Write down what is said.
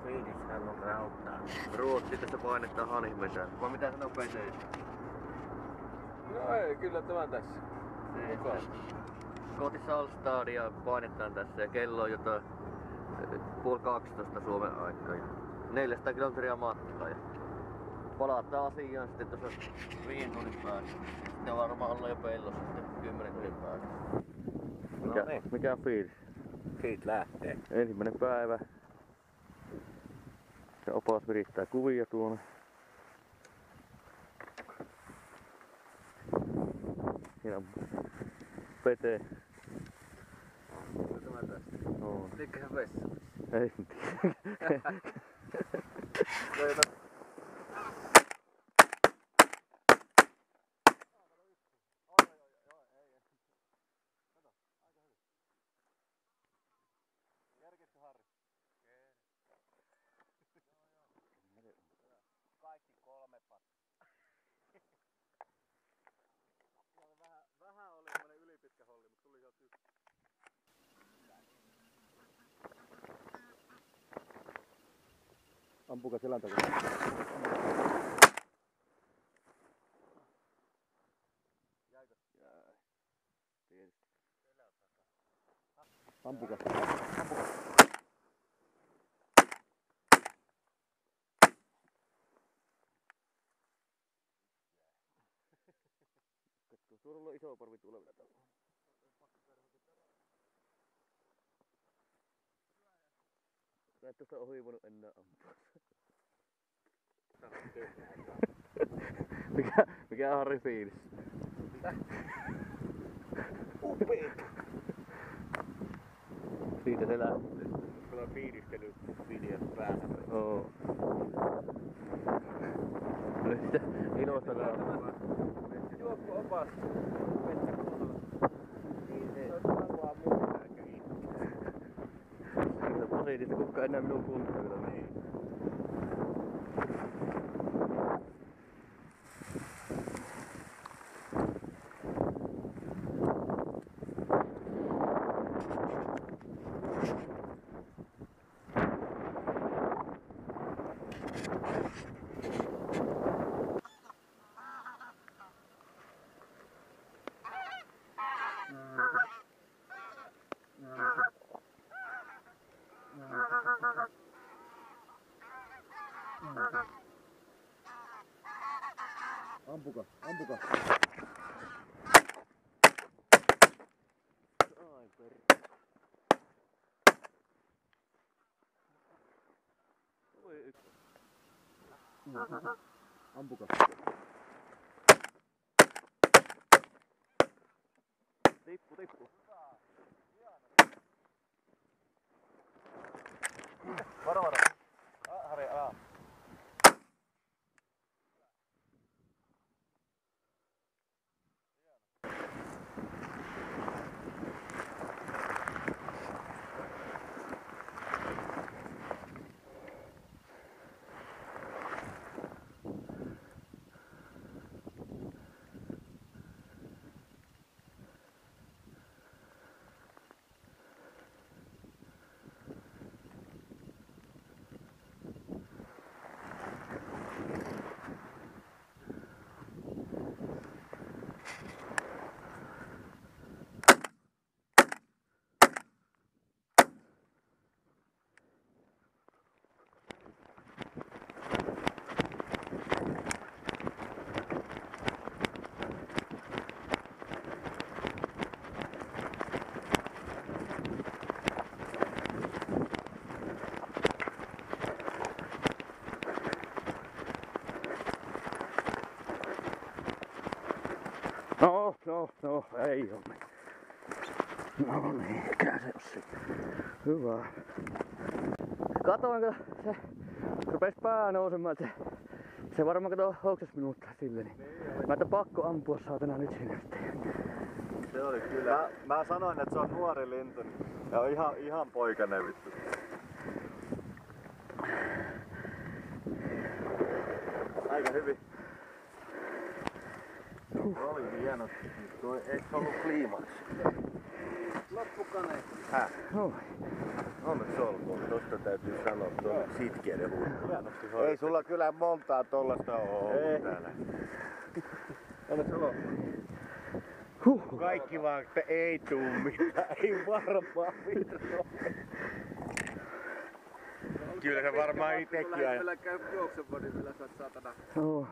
Fiilishän on rauttaa. Ruotsi tässä painettaa hanhimesään. Vai mitä sanoo Pete? No ei, kyllä tämän tässä. Kohti Salstadia painetaan tässä ja kello on jotain 11:30 Suomen aikaa. 400 kilometriä matkaa. Ja palataan asiaan sitten tuossa 5 tunnin päästä. Sitten varmaan ollaan jo pellossa sitten 10 tunnin päästä. Mikä on fiilis? Siitä lähtee. Ensimmäinen päivä. Ja opas virittää kuvia tuonne. Siinä on Pete. Tämä tästä. No. Liikkehän vessa. Ei tiedä. Kaikki 3 pattaa. Vähän oli semmonen ylipitkä holli, mutta tuli sieltä yksi. Ampuuko selän takana? Jäikö? Jäi. Tietysti. Ampuuko? Tuolla on iso parvi tulevina tällä. Mä et tosta ohi voinut enää ampua. Mikä on Harri fiilis? Mitä? Upeeta! Siitä se lähtee. Kyllä on fiilistelyvideo päällä. Oo. Nyt sitä ilosta kautta. Juoppu opas. Vettä kuunnella. Niin se haluaa muuta eikä itse. Se on positiivista, kukaan enää minun kuntoilla. Niin. Ampuka, ampuka. Ai perkele. Voi yksi. Ampuka. Tippu, tippu. Varo, varo. Harri, älä. No, ei oo. No niin, mikä se on sitten. Hyvä. Katoin, kun se rupes pää nousemaan, se varmaan kato hoksas minut sille, niin mä että pakko ampua saatana nyt sinne. Se oli kyllä. Mä sanoin, että se on nuori lintu. Ja on ihan poikainen vittu. Aika hyvin. Oli hieno. Eikö se ollut kliimaksi? Loppukane. Häh? Oi. Onneksi olkoon. Tosta täytyy sanoa, tuo on sitkeiden huippu. Ei sulla kyllä montaa tollasta oo ollut täällä. Onneksi olkoon. Kaikki vaan, että ei tuu mitään, ei varmaan mitään. Kyllä se varmaan itekin aina. Kyllä käy juoksemaan, niin kyllä saat saatana. Joo.